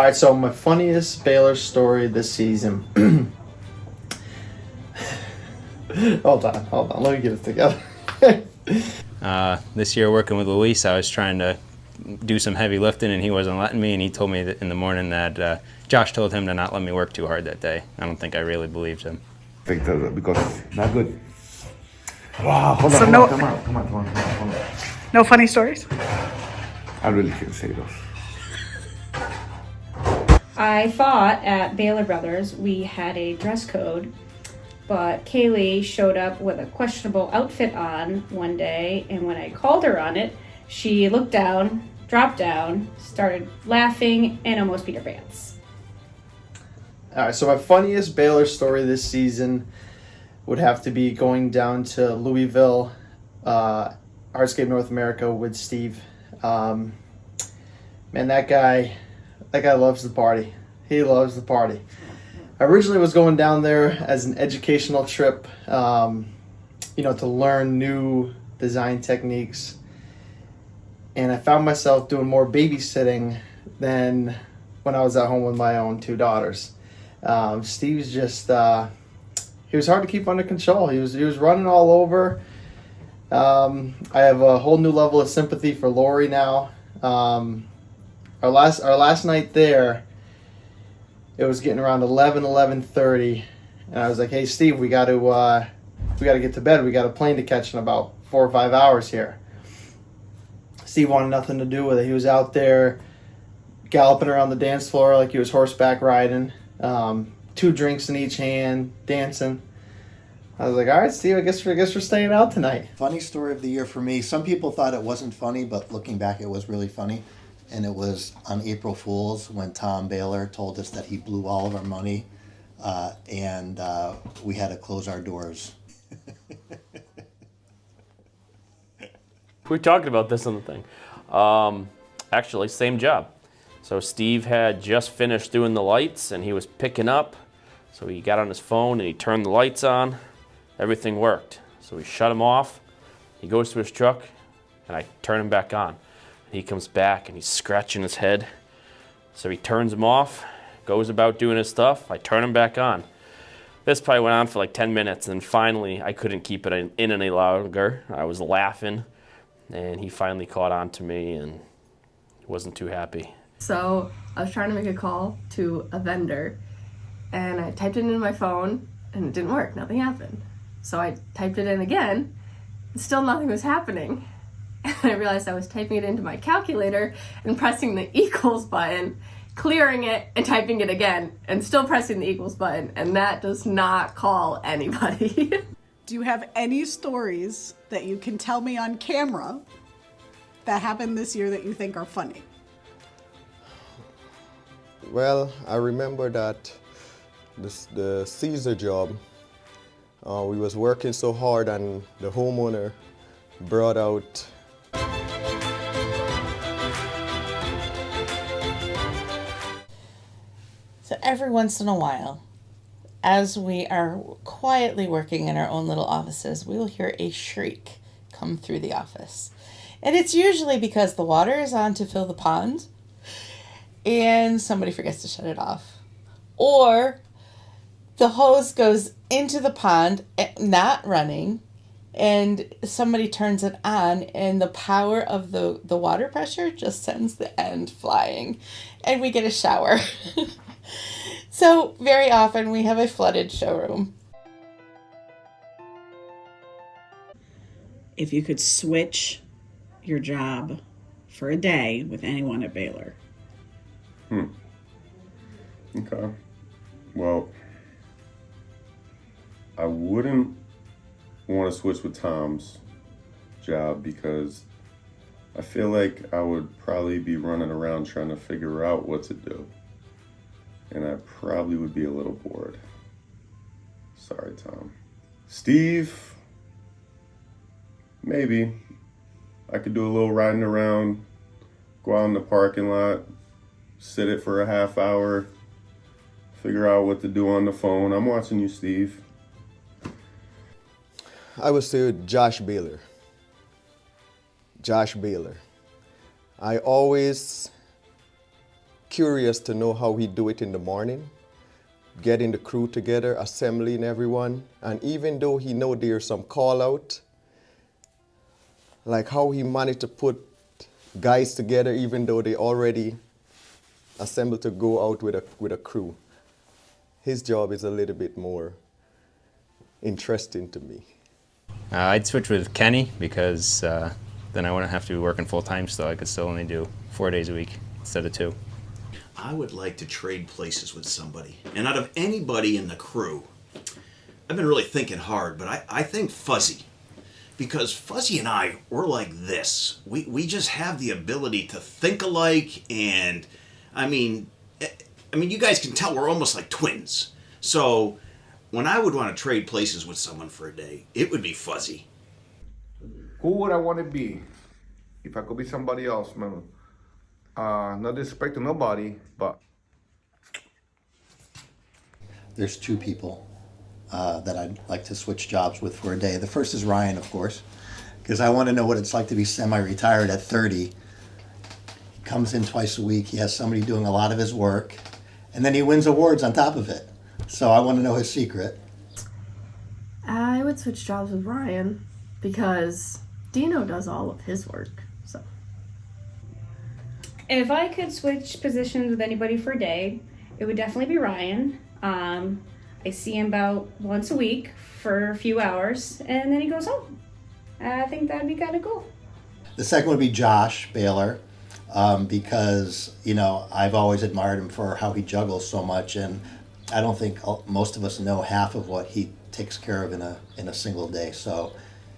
All right, so my funniest Baylor story this season. Hold on. Let me get it together. This year working with Luis, I was trying to do some heavy lifting and he wasn't letting me, and he told me that in the morning that Josh told him to not let me work too hard that day. I don't think I really believed him. I think that because not good. Wow, hold So on, no- come on. No funny stories? I really can't say those. I thought at Bahler Brothers we had a dress code, but Kaylee showed up with a questionable outfit on one day, and when I called her on it, she looked down, dropped down, started laughing, and almost peed her pants. All right, so my funniest Baylor story this season would have to be going down to Louisville, Hardscape North America with Steve. Man, that guy loves the party. He loves the party. I originally was going down there as an educational trip, to learn new design techniques. And I found myself doing more babysitting than when I was at home with my own two daughters. Steve's just, he was hard to keep under control. He was running all over. I have a whole new level of sympathy for Lori now. Our last night there, it was getting around 11:30, and I was like, "Hey, Steve, we got to get to bed. We got a plane to catch in about 4 or 5 hours here." Steve wanted nothing to do with it. He was out there galloping around the dance floor like he was horseback riding, 2 drinks in each hand, dancing. I was like, "All right, Steve, I guess we're staying out tonight." Funny story of the year for me. Some people thought it wasn't funny, but looking back, it was really funny. And it was on April Fool's when Tom Baylor told us that he blew all of our money, and we had to close our doors. We talked about this on the thing. Actually, same job. So Steve had just finished doing the lights and he was picking up. So he got on his phone and he turned the lights on. Everything worked. So we shut him off. He goes to his truck and I turn him back on. He comes back and he's scratching his head. So he turns him off, goes about doing his stuff. I turn him back on. This probably went on for like 10 minutes, and finally I couldn't keep it in any longer. I was laughing, and he finally caught on to me and wasn't too happy. So I was trying to make a call to a vendor, and I typed it in my phone, and it didn't work. Nothing happened. So I typed it in again, and still nothing was happening. And I realized I was typing it into my calculator and pressing the equals button, clearing it and typing it again, and still pressing the equals button, and that does not call anybody. Do you have any stories that you can tell me on camera that happened this year that you think are funny? Well, I remember that the Caesar job, we was working so hard and the homeowner brought out So every once in a while, as we are quietly working in our own little offices, we will hear a shriek come through the office. And it's usually because the water is on to fill the pond and somebody forgets to shut it off. Or the hose goes into the pond, not running, and somebody turns it on and the power of the water pressure just sends the end flying and we get a shower. So very often we have a flooded showroom. If you could switch your job for a day with anyone at Baylor. Okay. Well, I wouldn't want to switch with Tom's job because I feel like I would probably be running around trying to figure out what to do. And I probably would be a little bored. Sorry, Tom. Steve, maybe. I could do a little riding around, go out in the parking lot, sit it for a half hour, figure out what to do on the phone. I'm watching you, Steve. I would say Josh Baylor. Josh Baylor. I always curious to know how he do it in the morning, getting the crew together, assembling everyone. And even though he know there's some call out, like how he managed to put guys together even though they already assembled to go out with a crew. His job is a little bit more interesting to me. I'd switch with Kenny because then I wouldn't have to be working full time still. I could still only do 4 days a week instead of 2. I would like to trade places with somebody. And out of anybody in the crew, I've been really thinking hard, but I think Fuzzy. Because Fuzzy and I, we're like this. We just have the ability to think alike, and I mean, you guys can tell we're almost like twins. So when I would want to trade places with someone for a day, it would be Fuzzy. Who would I want to be if I could be somebody else, man? Not disrespect to nobody, but There's 2 people that I'd like to switch jobs with for a day. The first is Ryan, of course, because I want to know what it's like to be semi-retired at 30. He comes in twice a week. He has somebody doing a lot of his work, and then he wins awards on top of it. So I want to know his secret. I would switch jobs with Ryan because Dino does all of his work. So If I could switch positions with anybody for a day, it would definitely be Ryan. I see him about once a week for a few hours, and then he goes home. I think that'd be kind of cool. The second would be Josh Baylor, because, you know, I've always admired him for how he juggles so much, and I don't think most of us know half of what he takes care of in a single day. So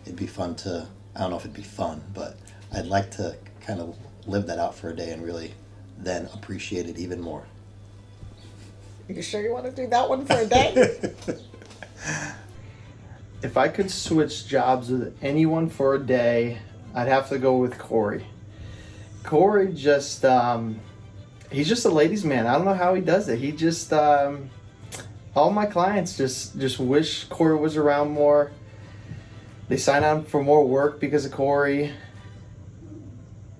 it'd be fun to, I don't know if it'd be fun, but I'd like to kind of live that out for a day and really then appreciate it even more. You sure you want to do that one for a day? If I could switch jobs with anyone for a day, I'd have to go with Corey. Corey just, he's just a ladies' man. I don't know how he does it. He just, all my clients just wish Corey was around more. They sign on for more work because of Corey.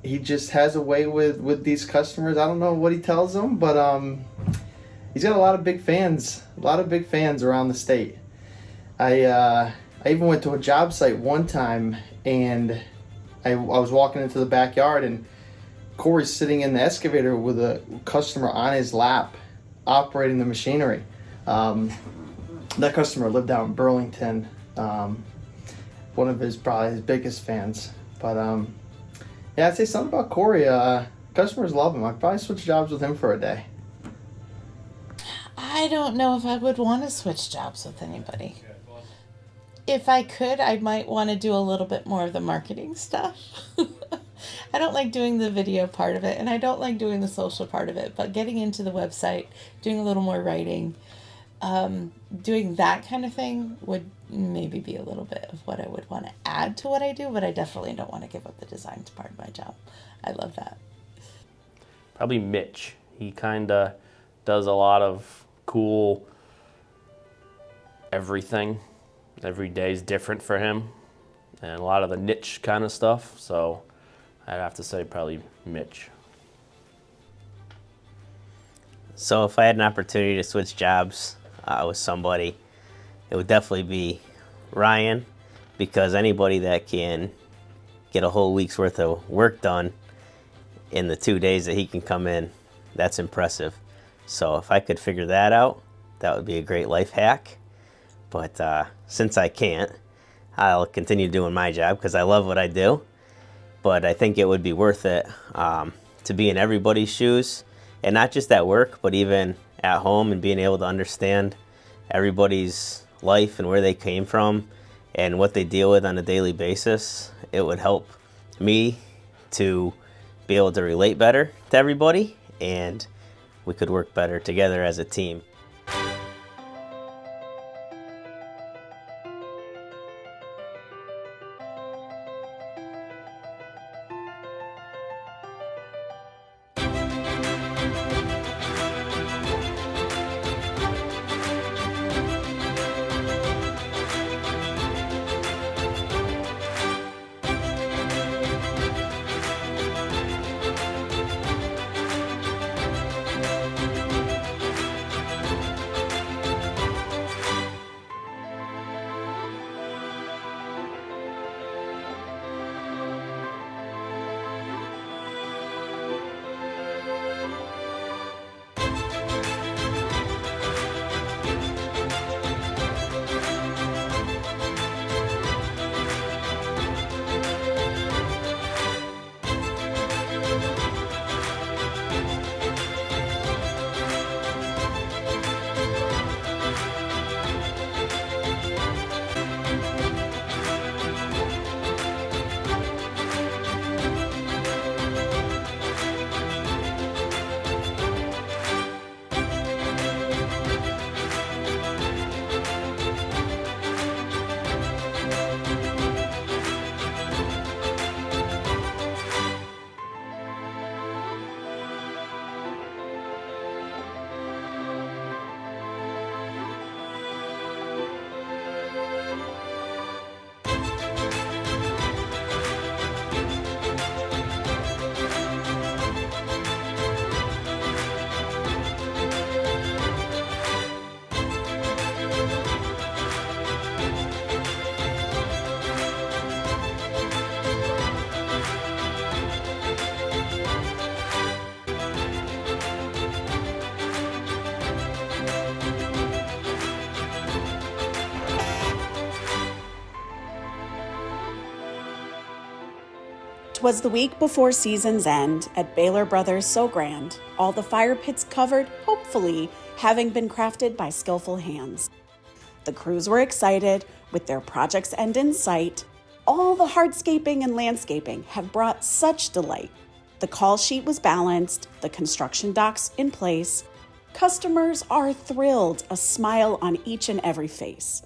He just has a way with these customers. I don't know what he tells them, but he's got a lot of big fans around the state. I even went to a job site one time, and I was walking into the backyard, and Corey's sitting in the excavator with a customer on his lap, operating the machinery. That customer lived out in Burlington. One of probably his biggest fans. But yeah, I'd say something about Corey. Customers love him. I'd probably switch jobs with him for a day. I don't know if I would want to switch jobs with anybody. If I could, I might want to do a little bit more of the marketing stuff. I don't like doing the video part of it, and I don't like doing the social part of it, but getting into the website, doing a little more writing, doing that kind of thing would maybe be a little bit of what I would want to add to what I do, but I definitely don't want to give up the design part of my job. I love that. Probably Mitch. He kind of does a lot of cool everything. Every day is different for him, and a lot of the niche kind of stuff. So I'd have to say probably Mitch. So if I had an opportunity to switch jobs with somebody, it would definitely be Ryan, because anybody that can get a whole week's worth of work done in the 2 days that he can come in, that's impressive. So if I could figure that out, that would be a great life hack. But since I can't, I'll continue doing my job because I love what I do. But I think it would be worth it to be in everybody's shoes, and not just at work, but even at home, and being able to understand everybody's life and where they came from and what they deal with on a daily basis. It would help me to be able to relate better to everybody, and we could work better together as a team. 'Twas the week before season's end at Bahler Brothers so grand, all the fire pits covered, hopefully, having been crafted by skillful hands. The crews were excited with their project's end in sight. All the hardscaping and landscaping have brought such delight. The call sheet was balanced, the construction docks in place. Customers are thrilled, a smile on each and every face.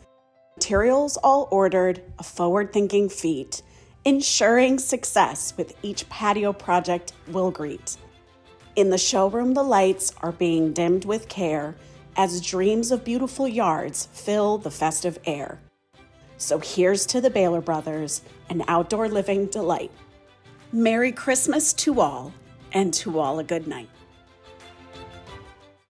Materials all ordered, a forward-thinking feat, ensuring success with each patio project we'll greet. In the showroom, the lights are being dimmed with care as dreams of beautiful yards fill the festive air. So here's to the Bahler Brothers, an outdoor living delight. Merry Christmas to all, and to all a good night.